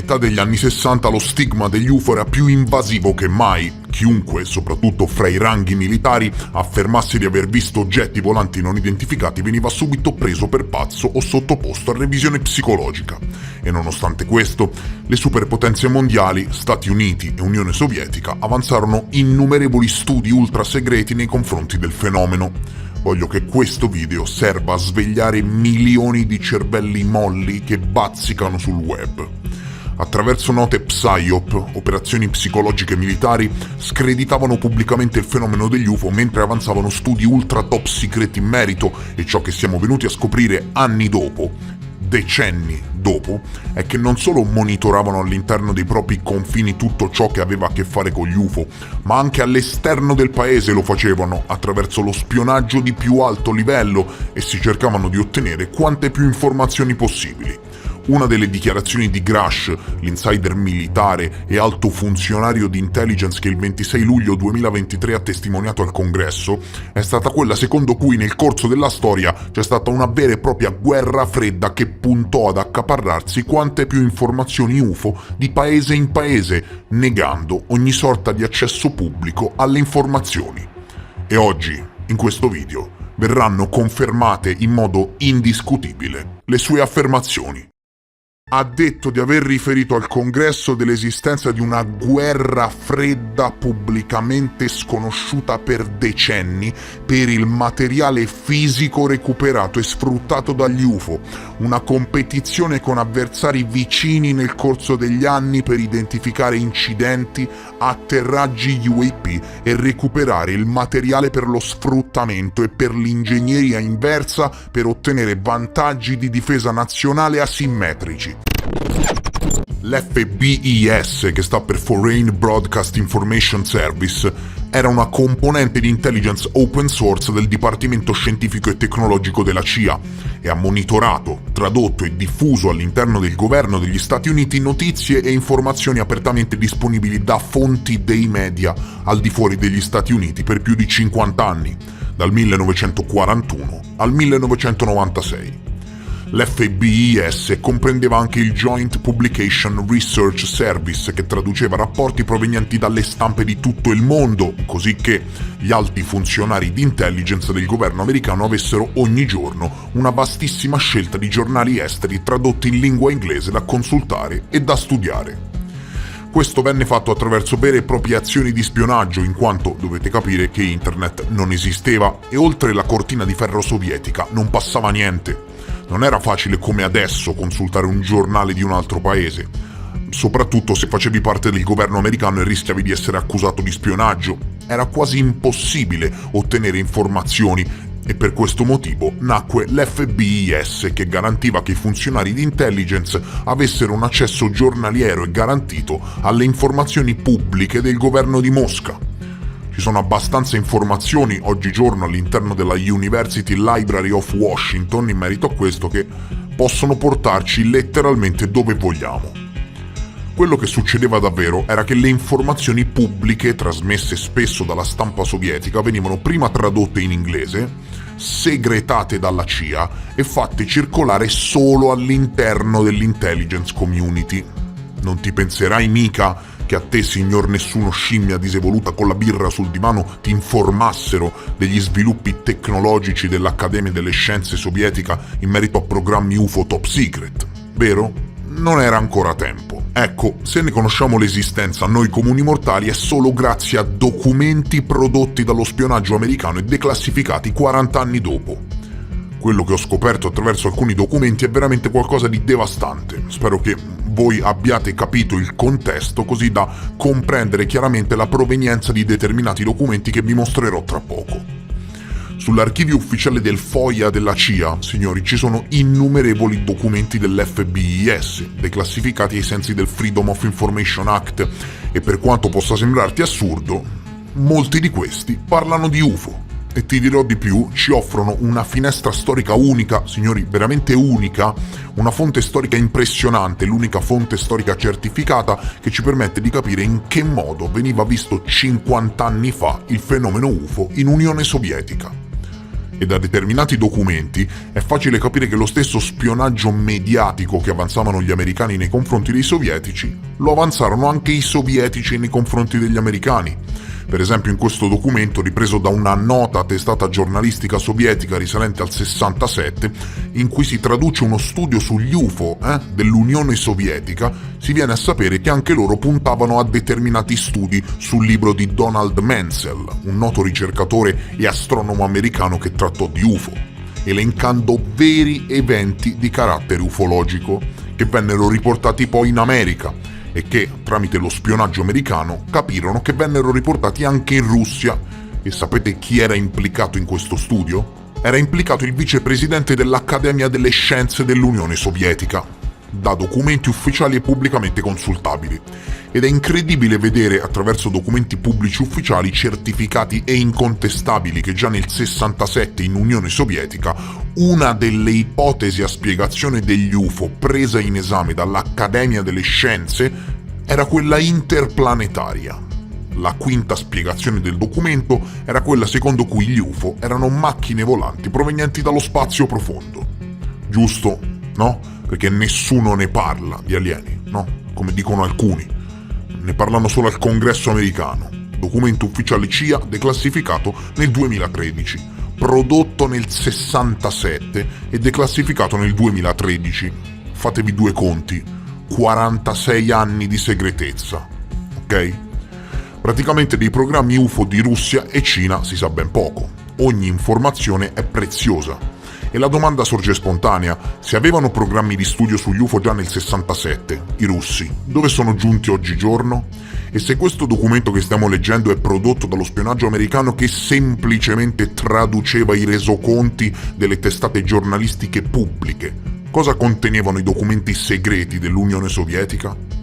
metà degli anni 60 lo stigma degli UFO era più invasivo che mai. Chiunque, soprattutto fra i ranghi militari, affermasse di aver visto oggetti volanti non identificati veniva subito preso per pazzo o sottoposto a revisione psicologica. E nonostante questo, le superpotenze mondiali, Stati Uniti e Unione Sovietica, avanzarono innumerevoli studi ultra segreti nei confronti del fenomeno. Voglio che questo video serva a svegliare milioni di cervelli molli che bazzicano sul web. Attraverso note PSYOP, operazioni psicologiche militari, screditavano pubblicamente il fenomeno degli UFO mentre avanzavano studi ultra top secret in merito, e ciò che siamo venuti a scoprire anni dopo, decenni dopo, è che non solo monitoravano all'interno dei propri confini tutto ciò che aveva a che fare con gli UFO, ma anche all'esterno del paese lo facevano attraverso lo spionaggio di più alto livello e si cercavano di ottenere quante più informazioni possibili. Una delle dichiarazioni di Grush, l'insider militare e alto funzionario di intelligence che il 26 luglio 2023 ha testimoniato al Congresso, è stata quella secondo cui nel corso della storia c'è stata una vera e propria guerra fredda che puntò ad accaparrarsi quante più informazioni UFO di paese in paese, negando ogni sorta di accesso pubblico alle informazioni. E oggi, in questo video, verranno confermate in modo indiscutibile le sue affermazioni. Ha detto di aver riferito al Congresso dell'esistenza di una guerra fredda pubblicamente sconosciuta per decenni per il materiale fisico recuperato e sfruttato dagli UFO, una competizione con avversari vicini nel corso degli anni per identificare incidenti, atterraggi UAP e recuperare il materiale per lo sfruttamento e per l'ingegneria inversa per ottenere vantaggi di difesa nazionale asimmetrici. L'FBIS, che sta per Foreign Broadcast Information Service, era una componente di intelligence open source del Dipartimento Scientifico e Tecnologico della CIA e ha monitorato, tradotto e diffuso all'interno del governo degli Stati Uniti notizie e informazioni apertamente disponibili da fonti dei media al di fuori degli Stati Uniti per più di 50 anni, dal 1941 al 1996. L'FBIS comprendeva anche il Joint Publication Research Service, che traduceva rapporti provenienti dalle stampe di tutto il mondo, così che gli alti funzionari di intelligence del governo americano avessero ogni giorno una vastissima scelta di giornali esteri tradotti in lingua inglese da consultare e da studiare. Questo venne fatto attraverso vere e proprie azioni di spionaggio, in quanto dovete capire che internet non esisteva e oltre la cortina di ferro sovietica non passava niente. Non era facile come adesso consultare un giornale di un altro paese, soprattutto se facevi parte del governo americano e rischiavi di essere accusato di spionaggio. Era quasi impossibile ottenere informazioni e per questo motivo nacque l'FBIS, che garantiva che i funzionari di intelligence avessero un accesso giornaliero e garantito alle informazioni pubbliche del governo di Mosca. Ci sono abbastanza informazioni oggigiorno all'interno della University Library of Washington in merito a questo che possono portarci letteralmente dove vogliamo. Quello che succedeva davvero era che le informazioni pubbliche, trasmesse spesso dalla stampa sovietica, venivano prima tradotte in inglese, segretate dalla CIA e fatte circolare solo all'interno dell'intelligence community. Non ti penserai mica che a te, signor nessuno scimmia disevoluta con la birra sul divano, ti informassero degli sviluppi tecnologici dell'Accademia delle Scienze sovietica in merito a programmi UFO top secret, vero? Non era ancora tempo. Ecco, se ne conosciamo l'esistenza noi comuni mortali è solo grazie a documenti prodotti dallo spionaggio americano e declassificati 40 anni dopo. Quello che ho scoperto attraverso alcuni documenti è veramente qualcosa di devastante. Spero che voi abbiate capito il contesto così da comprendere chiaramente la provenienza di determinati documenti che vi mostrerò tra poco. Sull'archivio ufficiale del FOIA della CIA, signori, ci sono innumerevoli documenti dell'FBIS, declassificati ai sensi del Freedom of Information Act, e per quanto possa sembrarti assurdo, molti di questi parlano di UFO. E ti dirò di più, ci offrono una finestra storica unica, signori, veramente unica, una fonte storica impressionante, l'unica fonte storica certificata che ci permette di capire in che modo veniva visto 50 anni fa il fenomeno UFO in Unione Sovietica. E da determinati documenti è facile capire che lo stesso spionaggio mediatico che avanzavano gli americani nei confronti dei sovietici, lo avanzarono anche i sovietici nei confronti degli americani. Per esempio in questo documento, ripreso da una nota testata giornalistica sovietica risalente al 67, in cui si traduce uno studio sugli UFO dell'Unione Sovietica, si viene a sapere che anche loro puntavano a determinati studi sul libro di Donald Menzel, un noto ricercatore e astronomo americano che trattò di UFO, elencando veri eventi di carattere ufologico che vennero riportati poi in America e che, tramite lo spionaggio americano, capirono che vennero riportati anche in Russia. E sapete chi era implicato in questo studio? Era implicato il vicepresidente dell'Accademia delle Scienze dell'Unione Sovietica, da documenti ufficiali e pubblicamente consultabili. Ed è incredibile vedere attraverso documenti pubblici ufficiali certificati e incontestabili che già nel 67 in Unione Sovietica una delle ipotesi a spiegazione degli UFO presa in esame dall'Accademia delle Scienze era quella interplanetaria. La quinta spiegazione del documento era quella secondo cui gli UFO erano macchine volanti provenienti dallo spazio profondo. Giusto, no? Perché nessuno ne parla di alieni, no? Come dicono alcuni. Ne parlano solo al Congresso americano. Documento ufficiale CIA declassificato nel 2013, prodotto nel 67 e declassificato nel 2013. Fatevi due conti, 46 anni di segretezza, ok? Praticamente dei programmi UFO di Russia e Cina si sa ben poco. Ogni informazione è preziosa. E la domanda sorge spontanea: se avevano programmi di studio sugli UFO già nel 67, i russi, dove sono giunti oggigiorno? E se questo documento che stiamo leggendo è prodotto dallo spionaggio americano che semplicemente traduceva i resoconti delle testate giornalistiche pubbliche, cosa contenevano i documenti segreti dell'Unione Sovietica?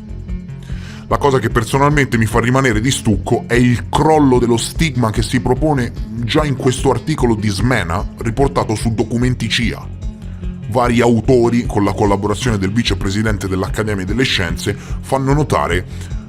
La cosa che personalmente mi fa rimanere di stucco è il crollo dello stigma che si propone già in questo articolo di Smena riportato su documenti CIA. Vari autori, con la collaborazione del vicepresidente dell'Accademia delle Scienze, fanno notare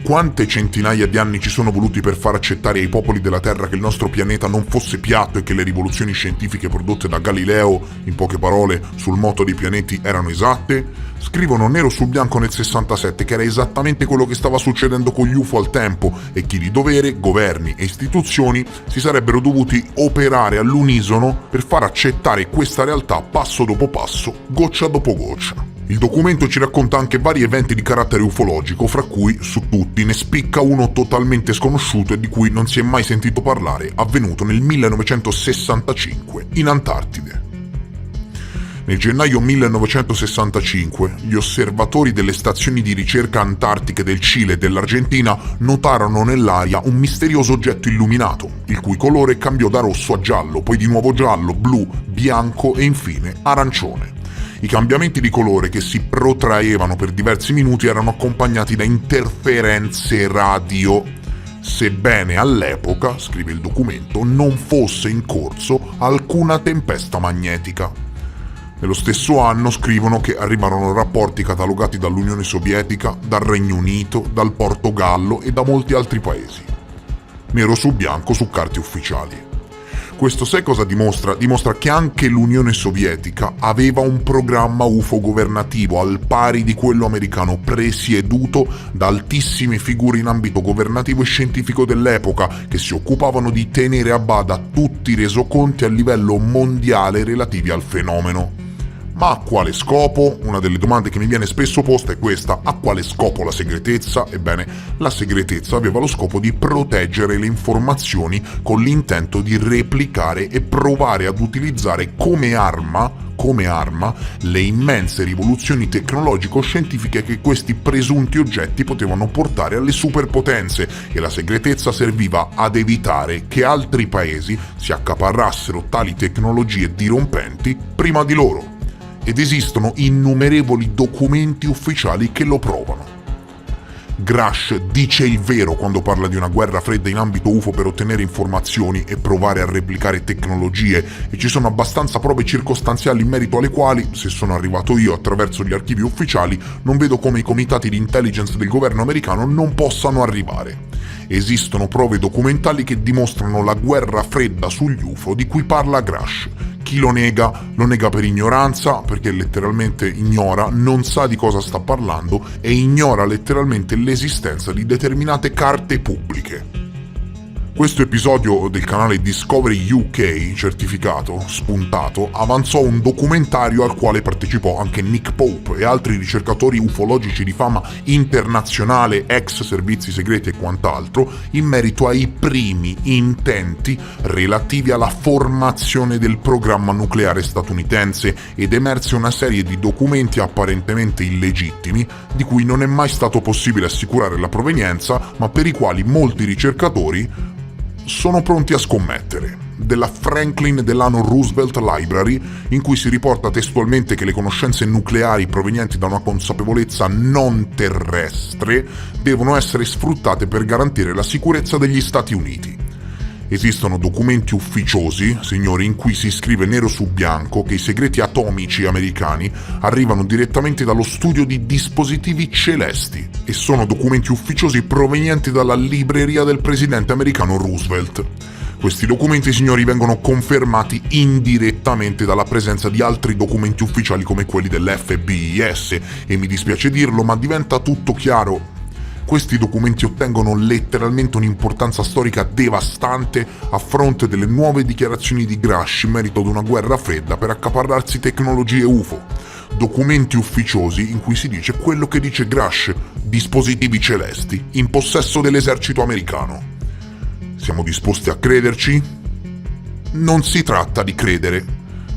quante centinaia di anni ci sono voluti per far accettare ai popoli della Terra che il nostro pianeta non fosse piatto e che le rivoluzioni scientifiche prodotte da Galileo, in poche parole, sul moto dei pianeti erano esatte. Scrivono nero su bianco nel 67 che era esattamente quello che stava succedendo con gli UFO al tempo e chi di dovere, governi e istituzioni si sarebbero dovuti operare all'unisono per far accettare questa realtà passo dopo passo, goccia dopo goccia. Il documento ci racconta anche vari eventi di carattere ufologico, fra cui, su tutti, ne spicca uno totalmente sconosciuto e di cui non si è mai sentito parlare, avvenuto nel 1965, in Antartide. Nel gennaio 1965, gli osservatori delle stazioni di ricerca antartiche del Cile e dell'Argentina notarono nell'aria un misterioso oggetto illuminato, il cui colore cambiò da rosso a giallo, poi di nuovo giallo, blu, bianco e infine arancione. I cambiamenti di colore che si protraevano per diversi minuti erano accompagnati da interferenze radio, sebbene all'epoca, scrive il documento, non fosse in corso alcuna tempesta magnetica. Nello stesso anno scrivono che arrivarono rapporti catalogati dall'Unione Sovietica, dal Regno Unito, dal Portogallo e da molti altri paesi. Nero su bianco su carte ufficiali. Questo sai cosa dimostra? Dimostra che anche l'Unione Sovietica aveva un programma UFO governativo al pari di quello americano, presieduto da altissime figure in ambito governativo e scientifico dell'epoca, che si occupavano di tenere a bada tutti i resoconti a livello mondiale relativi al fenomeno. Ma a quale scopo? Una delle domande che mi viene spesso posta è questa: a quale scopo la segretezza? Ebbene, la segretezza aveva lo scopo di proteggere le informazioni con l'intento di replicare e provare ad utilizzare come arma le immense rivoluzioni tecnologico-scientifiche che questi presunti oggetti potevano portare alle superpotenze, e la segretezza serviva ad evitare che altri paesi si accaparrassero tali tecnologie dirompenti prima di loro. Ed esistono innumerevoli documenti ufficiali che lo provano. Grush dice il vero quando parla di una guerra fredda in ambito UFO per ottenere informazioni e provare a replicare tecnologie, e ci sono abbastanza prove circostanziali in merito alle quali, se sono arrivato io attraverso gli archivi ufficiali, non vedo come i comitati di intelligence del governo americano non possano arrivare. Esistono prove documentali che dimostrano la guerra fredda sugli UFO di cui parla Grush. Chi lo nega per ignoranza, perché letteralmente ignora, non sa di cosa sta parlando e ignora letteralmente l'esistenza di determinate carte pubbliche. Questo episodio del canale Discovery UK, certificato, spuntato, avanzò un documentario al quale partecipò anche Nick Pope e altri ricercatori ufologici di fama internazionale, ex servizi segreti e quant'altro, in merito ai primi intenti relativi alla formazione del programma nucleare statunitense, ed emerse una serie di documenti apparentemente illegittimi, di cui non è mai stato possibile assicurare la provenienza, ma per i quali molti ricercatori sono pronti a scommettere. Della Franklin Delano Roosevelt Library, in cui si riporta testualmente che le conoscenze nucleari provenienti da una consapevolezza non terrestre devono essere sfruttate per garantire la sicurezza degli Stati Uniti. Esistono documenti ufficiosi, signori, in cui si scrive nero su bianco che i segreti atomici americani arrivano direttamente dallo studio di dispositivi celesti, e sono documenti ufficiosi provenienti dalla libreria del presidente americano Roosevelt. Questi documenti, signori, vengono confermati indirettamente dalla presenza di altri documenti ufficiali come quelli dell'FBIS, e mi dispiace dirlo, ma diventa tutto chiaro. Questi documenti ottengono letteralmente un'importanza storica devastante a fronte delle nuove dichiarazioni di Grush in merito ad una guerra fredda per accaparrarsi tecnologie UFO. Documenti ufficiosi in cui si dice quello che dice Grush: dispositivi celesti in possesso dell'esercito americano. Siamo disposti a crederci? Non si tratta di credere,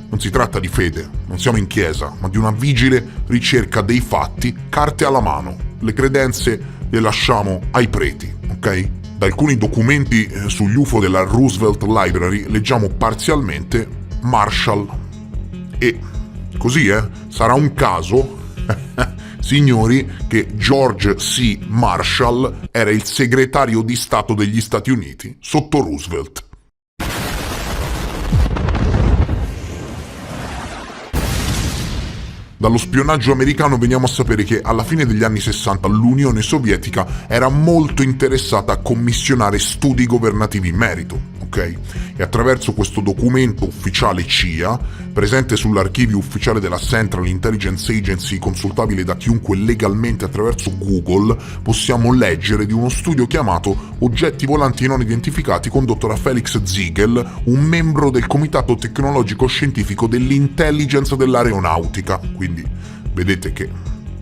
non si tratta di fede, non siamo in chiesa, ma di una vigile ricerca dei fatti, carte alla mano. Le credenze le lasciamo ai preti, ok? Da alcuni documenti sugli UFO della Roosevelt Library leggiamo parzialmente Marshall. E così, sarà un caso, signori, che George C. Marshall era il segretario di Stato degli Stati Uniti sotto Roosevelt. Dallo spionaggio americano veniamo a sapere che alla fine degli anni 60 l'Unione Sovietica era molto interessata a commissionare studi governativi in merito, ok? E attraverso questo documento ufficiale CIA, presente sull'archivio ufficiale della Central Intelligence Agency, consultabile da chiunque legalmente attraverso Google, possiamo leggere di uno studio chiamato Oggetti volanti non identificati, condotto da Felix Ziegel, un membro del Comitato Tecnologico Scientifico dell'Intelligence dell'Aeronautica. Quindi vedete che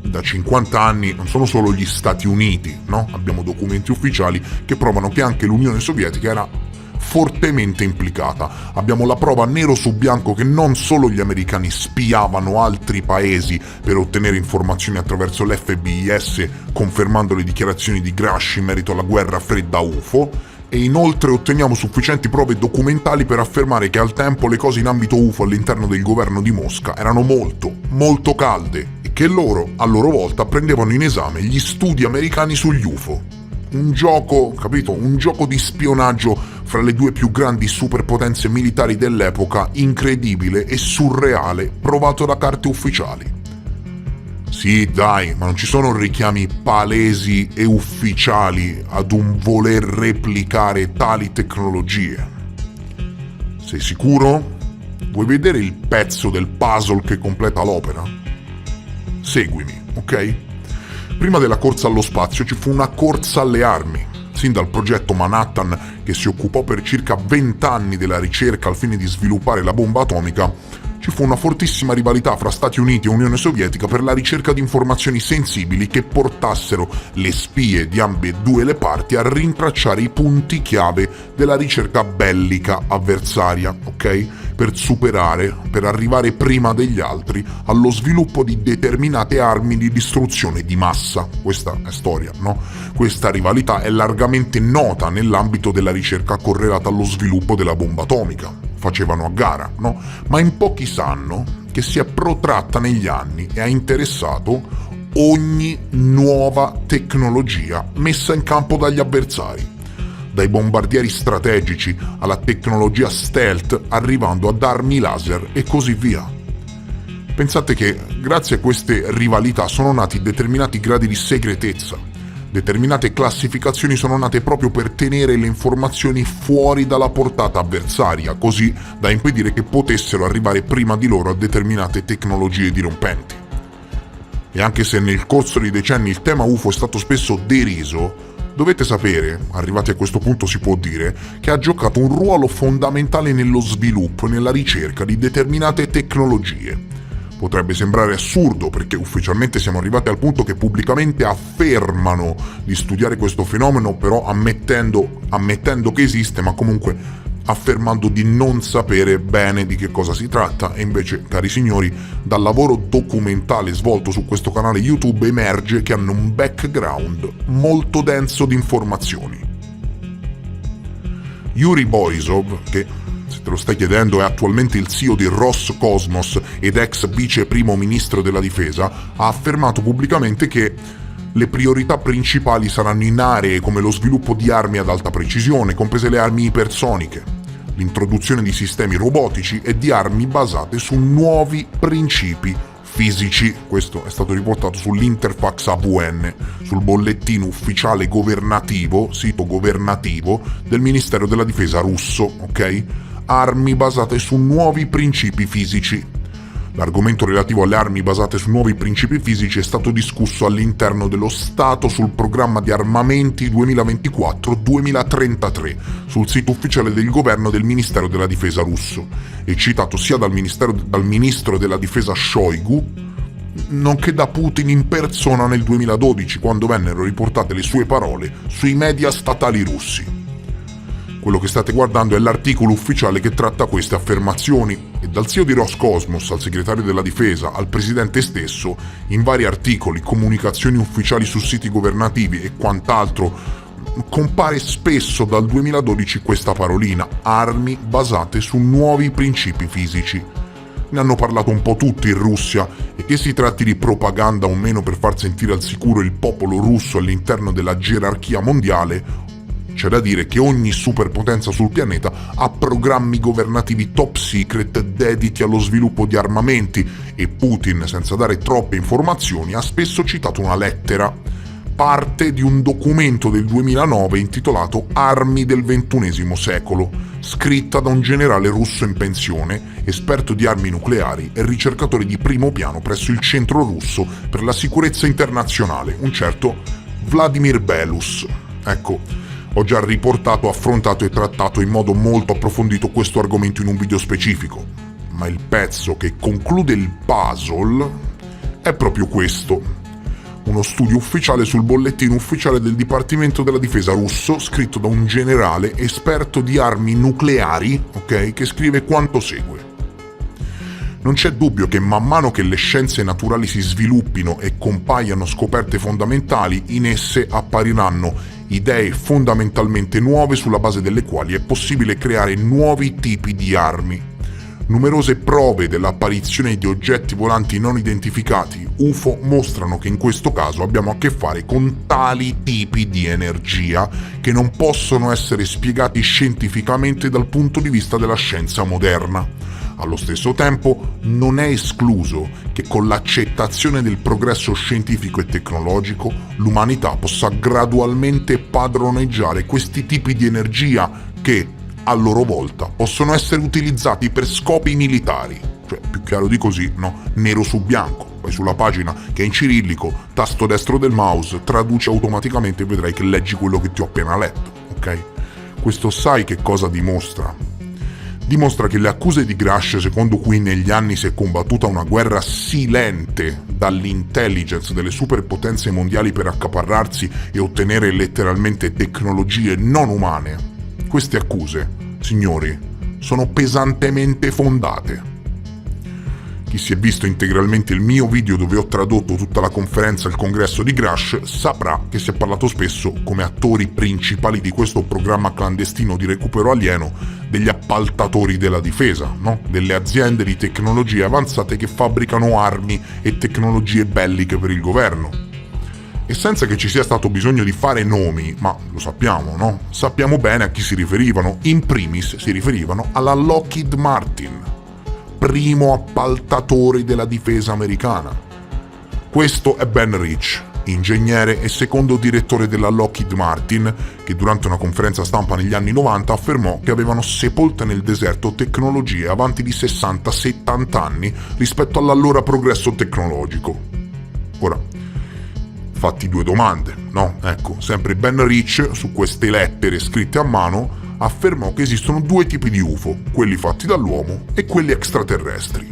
da 50 anni non sono solo gli Stati Uniti, no? Abbiamo documenti ufficiali che provano che anche l'Unione Sovietica era fortemente implicata. Abbiamo la prova nero su bianco che non solo gli americani spiavano altri paesi per ottenere informazioni attraverso l'FBIS, confermando le dichiarazioni di Grush in merito alla guerra fredda UFO, e inoltre otteniamo sufficienti prove documentali per affermare che al tempo le cose in ambito UFO all'interno del governo di Mosca erano molto calde, e che loro, a loro volta, prendevano in esame gli studi americani sugli UFO. Un gioco, capito? Un gioco di spionaggio fra le due più grandi superpotenze militari dell'epoca, incredibile e surreale, provato da carte ufficiali. Sì, dai, ma non ci sono richiami palesi e ufficiali ad un voler replicare tali tecnologie. Sei sicuro? Vuoi vedere il pezzo del puzzle che completa l'opera? Seguimi, ok? Prima della corsa allo spazio ci fu una corsa alle armi. Sin dal progetto Manhattan, che si occupò per circa 20 anni della ricerca al fine di sviluppare la bomba atomica, ci fu una fortissima rivalità fra Stati Uniti e Unione Sovietica per la ricerca di informazioni sensibili che portassero le spie di ambedue le parti a rintracciare i punti chiave della ricerca bellica avversaria, ok? Per arrivare prima degli altri allo sviluppo di determinate armi di distruzione di massa. Questa è storia, no? Questa rivalità è largamente nota nell'ambito della ricerca correlata allo sviluppo della bomba atomica. Facevano a gara, no? Ma in pochi sanno che si è protratta negli anni e ha interessato ogni nuova tecnologia messa in campo dagli avversari, dai bombardieri strategici alla tecnologia stealth, arrivando ad armi laser e così via. Pensate che grazie a queste rivalità sono nati determinati gradi di segretezza, Determinate classificazioni sono nate proprio per tenere le informazioni fuori dalla portata avversaria, così da impedire che potessero arrivare prima di loro a determinate tecnologie dirompenti. E anche se nel corso dei decenni il tema UFO è stato spesso deriso, dovete sapere, arrivati a questo punto si può dire, che ha giocato un ruolo fondamentale nello sviluppo e nella ricerca di determinate tecnologie. Potrebbe sembrare assurdo perché ufficialmente siamo arrivati al punto che pubblicamente affermano di studiare questo fenomeno, però ammettendo che esiste, ma comunque affermando di non sapere bene di che cosa si tratta. E invece, cari signori, dal lavoro documentale svolto su questo canale YouTube emerge che hanno un background molto denso di informazioni. Yuri Borisov, che se te lo stai chiedendo è attualmente il CEO di Roscosmos ed ex vice primo ministro della difesa, ha affermato pubblicamente che le priorità principali saranno in aree come lo sviluppo di armi ad alta precisione, comprese le armi ipersoniche, l'introduzione di sistemi robotici e di armi basate su nuovi principi fisici. Questo è stato riportato sull'Interfax AVN, sul bollettino ufficiale governativo, sito governativo del Ministero della Difesa russo, ok? Armi basate su nuovi principi fisici. L'argomento relativo alle armi basate su nuovi principi fisici è stato discusso all'interno dello Stato sul programma di armamenti 2024-2033 sul sito ufficiale del governo del Ministero della Difesa russo e citato sia dal ministro della Difesa Shoigu nonché da Putin in persona nel 2012, quando vennero riportate le sue parole sui media statali russi. Quello che state guardando è l'articolo ufficiale che tratta queste affermazioni e dal CEO di Roscosmos al segretario della difesa al presidente stesso, in vari articoli, comunicazioni ufficiali su siti governativi e quant'altro, compare spesso dal 2012 questa parolina: armi basate su nuovi principi fisici. Ne hanno parlato un po' tutti in Russia e che si tratti di propaganda o meno per far sentire al sicuro il popolo russo all'interno della gerarchia mondiale, c'è da dire che ogni superpotenza sul pianeta ha programmi governativi top secret dediti allo sviluppo di armamenti e Putin, senza dare troppe informazioni, ha spesso citato una lettera, parte di un documento del 2009 intitolato Armi del XXI secolo, scritta da un generale russo in pensione, esperto di armi nucleari e ricercatore di primo piano presso il Centro Russo per la Sicurezza Internazionale, un certo Vladimir Belus. Ecco, ho già riportato, affrontato e trattato in modo molto approfondito questo argomento in un video specifico, ma il pezzo che conclude il puzzle è proprio questo. Uno studio ufficiale sul bollettino ufficiale del Dipartimento della Difesa russo, scritto da un generale esperto di armi nucleari, ok, che scrive quanto segue. Non c'è dubbio che man mano che le scienze naturali si sviluppino e compaiano scoperte fondamentali, in esse appariranno idee fondamentalmente nuove sulla base delle quali è possibile creare nuovi tipi di armi. Numerose prove dell'apparizione di oggetti volanti non identificati, UFO, mostrano che in questo caso abbiamo a che fare con tali tipi di energia che non possono essere spiegati scientificamente dal punto di vista della scienza moderna. Allo stesso tempo, non è escluso che con l'accettazione del progresso scientifico e tecnologico l'umanità possa gradualmente padroneggiare questi tipi di energia che, a loro volta, possono essere utilizzati per scopi militari. Cioè, più chiaro di così, no? Nero su bianco. Vai sulla pagina che è in cirillico, tasto destro del mouse, traduce automaticamente e vedrai che leggi quello che ti ho appena letto, ok? Questo sai che cosa dimostra? Dimostra che le accuse di Grush, secondo cui negli anni si è combattuta una guerra silente dall'intelligence delle superpotenze mondiali per accaparrarsi e ottenere letteralmente tecnologie non umane, queste accuse, signori, sono pesantemente fondate. Chi si è visto integralmente il mio video dove ho tradotto tutta la conferenza al congresso di Grush saprà che si è parlato spesso, come attori principali di questo programma clandestino di recupero alieno, degli appaltatori della difesa, no? Delle aziende di tecnologie avanzate che fabbricano armi e tecnologie belliche per il governo. E senza che ci sia stato bisogno di fare nomi, ma lo sappiamo, no? Sappiamo bene a chi si riferivano. In primis si riferivano alla Lockheed Martin, primo appaltatore della difesa americana. Questo è Ben Rich, ingegnere e secondo direttore della Lockheed Martin, che durante una conferenza stampa negli anni 90 affermò che avevano sepolte nel deserto tecnologie avanti di 60-70 anni rispetto all'allora progresso tecnologico. Ora, fatti due domande, no? Ecco, sempre Ben Rich, su queste lettere scritte a mano, affermò che esistono due tipi di UFO, quelli fatti dall'uomo e quelli extraterrestri.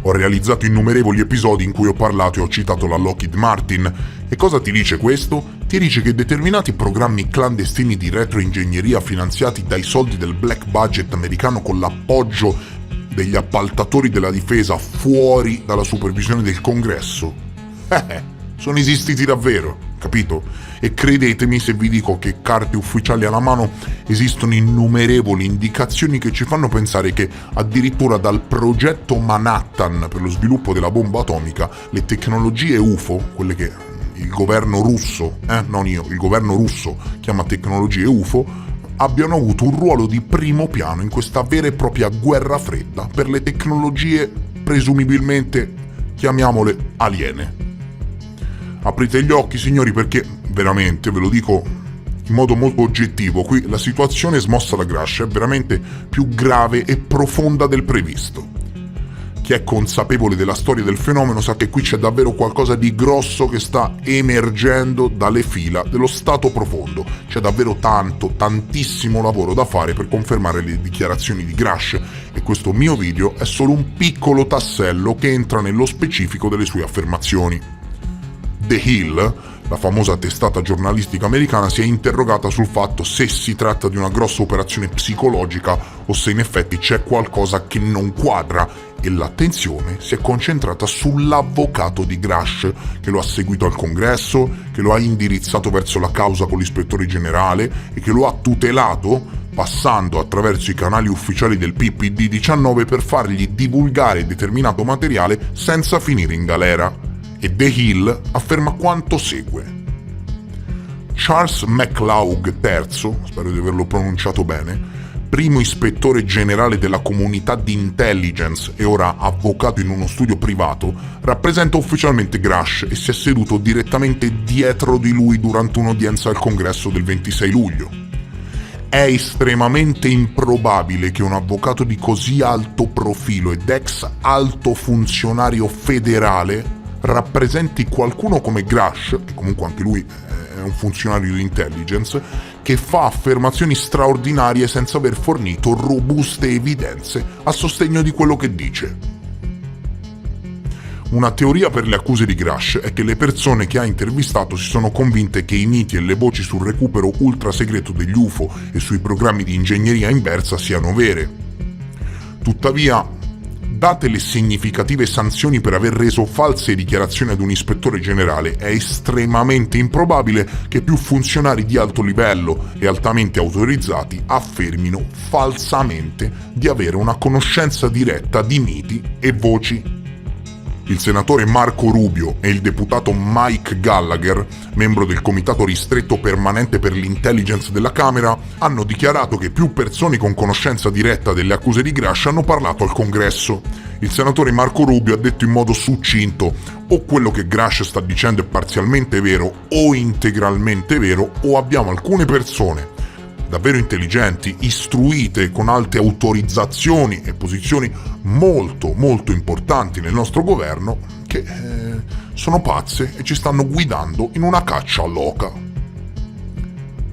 Ho realizzato innumerevoli episodi in cui ho parlato e ho citato la Lockheed Martin. E cosa ti dice questo? Ti dice che determinati programmi clandestini di retroingegneria finanziati dai soldi del black budget americano con l'appoggio degli appaltatori della difesa fuori dalla supervisione del Congresso, sono esistiti davvero, capito? E credetemi se vi dico che carte ufficiali alla mano esistono innumerevoli indicazioni che ci fanno pensare che addirittura dal progetto Manhattan per lo sviluppo della bomba atomica le tecnologie UFO, quelle che il governo russo, non io, il governo russo chiama tecnologie UFO, abbiano avuto un ruolo di primo piano in questa vera e propria guerra fredda per le tecnologie presumibilmente, chiamiamole, aliene. Aprite gli occhi, signori, perché veramente, ve lo dico in modo molto oggettivo, qui la situazione smossa da Grush è veramente più grave e profonda del previsto. Chi è consapevole della storia del fenomeno sa che qui c'è davvero qualcosa di grosso che sta emergendo dalle fila dello Stato profondo. C'è davvero tantissimo lavoro da fare per confermare le dichiarazioni di Grush, e questo mio video è solo un piccolo tassello che entra nello specifico delle sue affermazioni. The Hill, la famosa testata giornalistica americana, si è interrogata sul fatto se si tratta di una grossa operazione psicologica o se in effetti c'è qualcosa che non quadra, e l'attenzione si è concentrata sull'avvocato di Grush, che lo ha seguito al Congresso, che lo ha indirizzato verso la causa con l'ispettore generale e che lo ha tutelato passando attraverso i canali ufficiali del PPD-19 per fargli divulgare determinato materiale senza finire in galera. E The Hill afferma quanto segue. Charles McLaugh III, spero di averlo pronunciato bene, primo ispettore generale della comunità di intelligence e ora avvocato in uno studio privato, rappresenta ufficialmente Grush e si è seduto direttamente dietro di lui durante un'udienza al Congresso del 26 luglio. È estremamente improbabile che un avvocato di così alto profilo ed ex alto funzionario federale rappresenti qualcuno come Grush, che comunque anche lui è un funzionario di intelligence, che fa affermazioni straordinarie senza aver fornito robuste evidenze a sostegno di quello che dice. Una teoria per le accuse di Grush è che le persone che ha intervistato si sono convinte che i miti e le voci sul recupero ultra segreto degli UFO e sui programmi di ingegneria inversa siano vere. Tuttavia, date le significative sanzioni per aver reso false dichiarazioni ad un ispettore generale, è estremamente improbabile che più funzionari di alto livello e altamente autorizzati affermino falsamente di avere una conoscenza diretta di miti e voci. Il senatore Marco Rubio e il deputato Mike Gallagher, membro del Comitato Ristretto Permanente per l'Intelligence della Camera, hanno dichiarato che più persone con conoscenza diretta delle accuse di Grush hanno parlato al Congresso. Il senatore Marco Rubio ha detto in modo succinto: o quello che Grush sta dicendo è parzialmente vero o integralmente vero, o abbiamo alcune persone davvero intelligenti, istruite, con alte autorizzazioni e posizioni molto importanti nel nostro governo, che sono pazze e ci stanno guidando in una caccia all'oca.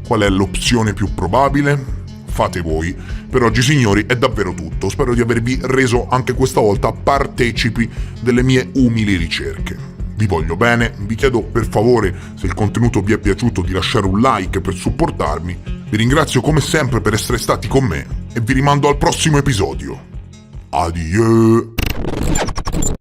Qual è l'opzione più probabile? Fate voi. Per oggi, signori, è davvero tutto. Spero di avervi reso anche questa volta partecipi delle mie umili ricerche. Vi voglio bene, vi chiedo per favore, se il contenuto vi è piaciuto, di lasciare un like per supportarmi. Vi ringrazio come sempre per essere stati con me e vi rimando al prossimo episodio. Adieu!